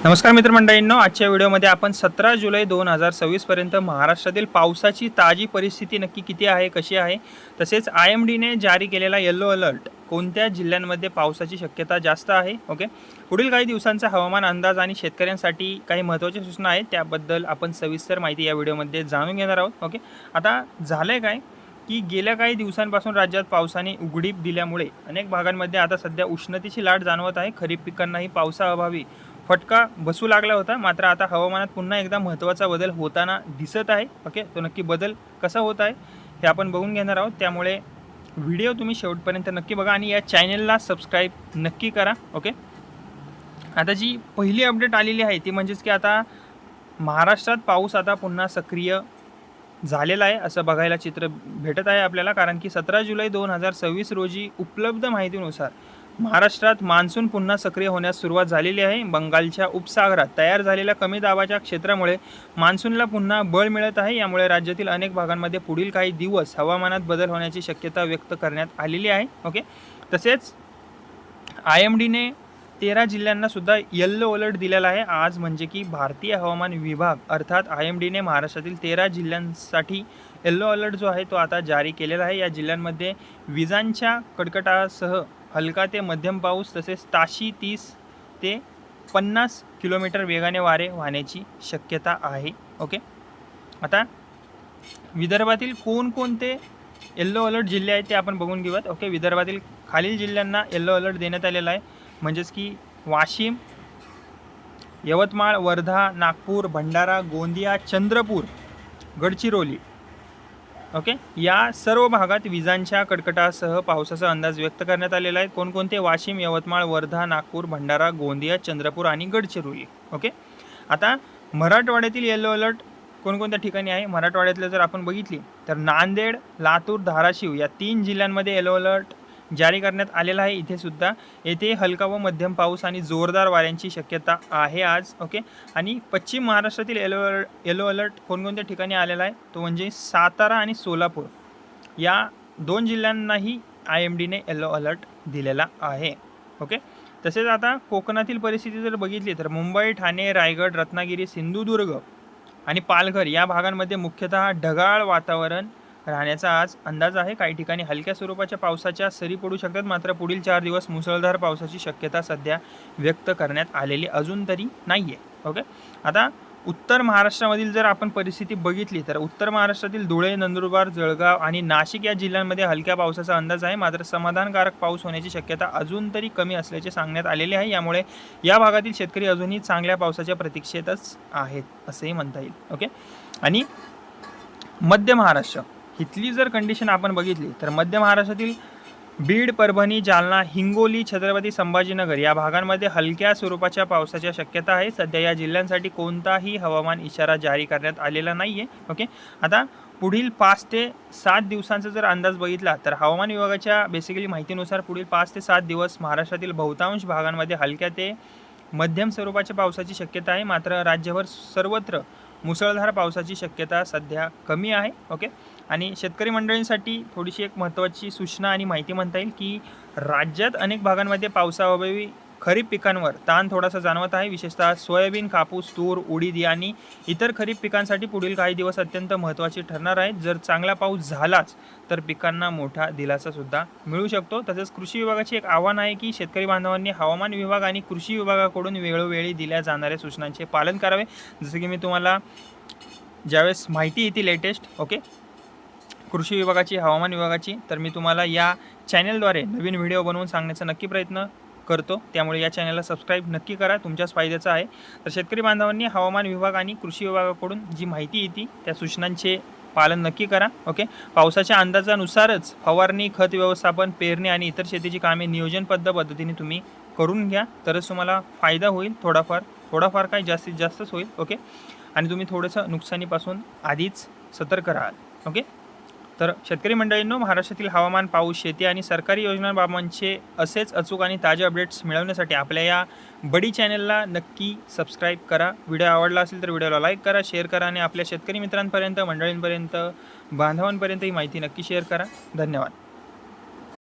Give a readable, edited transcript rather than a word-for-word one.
नमस्कार मित्रमंडळींनो, आजच्या व्हिडिओमध्ये आपण 17 जुलै 2026 पर्यंत महाराष्ट्रातील पावसाची ताजी परिस्थिती नक्की किती आहे, कशी आहे, तसेच IMDने जारी केलेला येलो अलर्ट कोणत्या जिल्ह्यांमध्ये पावसाची शक्यता जास्त आहे. ओके, पुढील काही दिवसांचा हवामान अंदाज आणि शेतकऱ्यांसाठी काही महत्त्वाच्या सूचना आहेत, त्याबद्दल आपण सविस्तर माहिती या व्हिडिओमध्ये जाणून घेणार आहोत. ओके, आता झालंय काय की गेल्या काही दिवसांपासून राज्यात पावसाने उघडीप दिल्यामुळे अनेक भागांमध्ये आता सध्या उष्णतेची लाट जाणवत आहे. खरीप पिकांनाही पावसाअभावी फटका बसू लागला होता, मात्र आता हवामानात पुन्हा एकदा महत्त्वाचा बदल होताना दिसत आहे. ओके, तो नक्की बदल कसा होत आहे हे आपण बघून घेणार आहोत, त्यामुळे व्हिडिओ तुम्ही शेवटपर्यंत नक्की बघा आणि या चॅनलला सबस्क्राईब नक्की करा. ओके, आता जी पहिली अपडेट आलेली आहे ती म्हणजेच की आता महाराष्ट्रात पाऊस आता पुन्हा सक्रिय झालेला आहे असं बघायला चित्र भेटत आहे आपल्याला, कारण की 17 जुलै 2026 रोजी उपलब्ध माहितीनुसार महाराष्ट्रात मान्सून पुन्हा सक्रिय होण्यास सुरुवात झालेली आहे. बंगालच्या उपसागरात तयार झालेल्या कमी दाबाच्या क्षेत्रामुळे मान्सूनला पुन्हा बळ मिळत आहे. यामुळे राज्यातील अनेक भागांमध्ये पुढील काही दिवस हवामानात बदल होण्याची शक्यता व्यक्त करण्यात आलेली आहे. ओके, तसेच IMDने 13 जिल्ह्यांना सुद्धा येल्लो अलर्ट दिलेला आहे आज, म्हणजे की भारतीय हवामान विभाग अर्थात IMDने महाराष्ट्रातील 13 जिल्ह्यांसाठी येल्लो अलर्ट जो आहे तो आता जारी केलेला आहे. या जिल्ह्यांमध्ये विजांच्या कडकडाटासह हलका ते मध्यम पाऊस, तसेच ताशी 30 ते 50 किलोमीटर वेगाने वारे वाहण्याची शक्यता आहे. ओके, आता विदर्भातील कोणकोणते येल्लो अलर्ट जिल्हे आहेत ते आपण बघून घेऊयात. ओके, विदर्भातील खालील जिल्ह्यांना येल्लो अलर्ट देण्यात आलेला आहे, म्हणजेच की वाशिम, यवतमाळ, वर्धा, नागपूर, भंडारा, गोंदिया, चंद्रपूर, गडचिरोली. ओके, या सर्व भागात विजांच्या कडकडाटासह पावसाचा अंदाज व्यक्त करण्यात आलेला आहे. कोणकोणते? वाशिम, यवतमाळ, वर्धा, नागपूर, भंडारा, गोंदिया, चंद्रपूर आणि गडचिरोली. ओके, आता मराठवाड्यातील येलो अलर्ट कोणकोणत्या ठिकाणी आहे? मराठवाड्यातलं जर आपण बघितली तर नांदेड, लातूर, धाराशिव या 3 जिल्ह्यांमध्ये येलो अलर्ट जारी करण्यात आलेला आहे. इथे सुद्धा येथे हलका व मध्यम पाऊस आणि जोरदार वाऱ्यांची शक्यता आहे आज. ओके, आणि पश्चिम महाराष्ट्रातील येलो अलर्ट कोणकोणत्या ठिकाणी आलेला आहे तो म्हणजे सातारा आणि सोलापूर या 2 जिल्ह्यांनाही IMDने येलो अलर्ट दिलेला आहे. ओके, तसेच आता कोकणातील परिस्थिती जर बघितली तर मुंबई, ठाणे, रायगड, रत्नागिरी, सिंधुदुर्ग आणि पालघर या भागांमध्ये मुख्यतः ढगाळ वातावरण राहण्याचा आज अंदाज आहे. काही ठिकाणी हलक्या स्वरूपाच्या पावसाच्या सरी पडू शकतात, मात्र पुढील 4 दिवस मुसळधार पावसाची शक्यता सध्या व्यक्त करण्यात आलेली अजून तरी नाही आहे. ओके, आता उत्तर महाराष्ट्रामधील जर आपण परिस्थिती बघितली तर उत्तर महाराष्ट्रातील धुळे, नंदुरबार, जळगाव आणि नाशिक या जिल्ह्यांमध्ये हलक्या पावसाचा अंदाज आहे, मात्र समाधानकारक पाऊस होण्याची शक्यता अजून तरी कमी असल्याचे सांगण्यात आलेले आहे. यामुळे या भागातील शेतकरी अजूनही चांगल्या पावसाच्या प्रतीक्षेतच आहेत असेही म्हणता येईल. ओके, आणि मध्य महाराष्ट्र इथली जर कंडिशन आपण बघितली तर मध्य महाराष्ट्रातील बीड, परभणी, जालना, हिंगोली, छत्रपती संभाजीनगर या भागांमध्ये हलक्या स्वरूपाच्या पावसाच्या शक्यता आहे. सध्या या जिल्ह्यांसाठी कोणताही हवामान इशारा जारी करण्यात आलेला नाही आहे. ओके, आता पुढील 5 ते 7 दिवसांचा जर अंदाज बघितला तर हवामान विभागाच्या बेसिकली माहितीनुसार पुढील 5 ते 7 दिवस महाराष्ट्रातील बहुतांश भागांमध्ये हलक्या ते मध्यम स्वरूपाच्या पावसाची शक्यता आहे, मात्र राज्यभर सर्वत्र मुसळधार पावसाची शक्यता सध्या कमी आहे. ओके, आणि शेतकरी मंडळींसाठी थोडीशी एक महत्त्वाची सूचना आणि माहिती म्हणता येईल की राज्यात अनेक भागांमध्ये पावसाअभावी खरीप पिकांवर ताण थोडासा जाणवत आहे. विशेषतः सोयाबीन, कापूस, तूर, उडीद आणि इतर खरीप पिकांसाठी पुढील काही दिवस अत्यंत महत्त्वाचे ठरणार आहेत. जर चांगला पाऊस झालाच तर पिकांना मोठा दिलासा सुद्धा मिळू शकतो. तसेच कृषी विभागाचे एक आव्हान आहे की शेतकरी बांधवांनी हवामान विभाग आणि कृषी विभागाकडून वेळोवेळी दिल्या जाणाऱ्या सूचनांचे पालन करावे. जसं की मी तुम्हाला ज्यावेळेस माहिती येते लेटेस्ट ओके कृषी विभागाची, हवामान विभागाची, तर मी तुम्हाला या चॅनलद्वारे नवीन व्हिडिओ बनवून सांगण्याचा नक्की प्रयत्न करतो, त्यामुळे या चॅनलला सबस्क्राईब नक्की करा, तुमच्याच फायद्याचं आहे. तर शेतकरी बांधवांनी हवामान विभाग आणि कृषी विभागाकडून जी माहिती येते त्या सूचनांचे पालन नक्की करा. ओके, पावसाच्या अंदाजानुसारच फवारणी, खत व्यवस्थापन, पेरणी आणि इतर शेतीची कामे नियोजनबद्ध पद्धतीने तुम्ही करून घ्या, तरच तुम्हाला फायदा होईल. थोडाफार काय जास्तीत जास्तच होईल. ओके, आणि तुम्ही थोडंसं नुकसानीपासून आधीच सतर्क राहाल. ओके, तर शेतकरी मंडळींनो, महाराष्ट्रातील हवामान, पाऊस, शेती आणि सरकारी योजनांबाबतचे असेच अचूक आणि ताजे अपडेट्स मिळवण्यासाठी आपल्या या बडी चॅनलला नक्की सबस्क्राईब करा. व्हिडिओ आवडला असेल तर व्हिडिओला लाईक करा, शेअर करा आणि आपल्या शेतकरी मित्रांपर्यंत, मंडळींपर्यंत, बांधवांपर्यंत ही माहिती नक्की शेअर करा. धन्यवाद.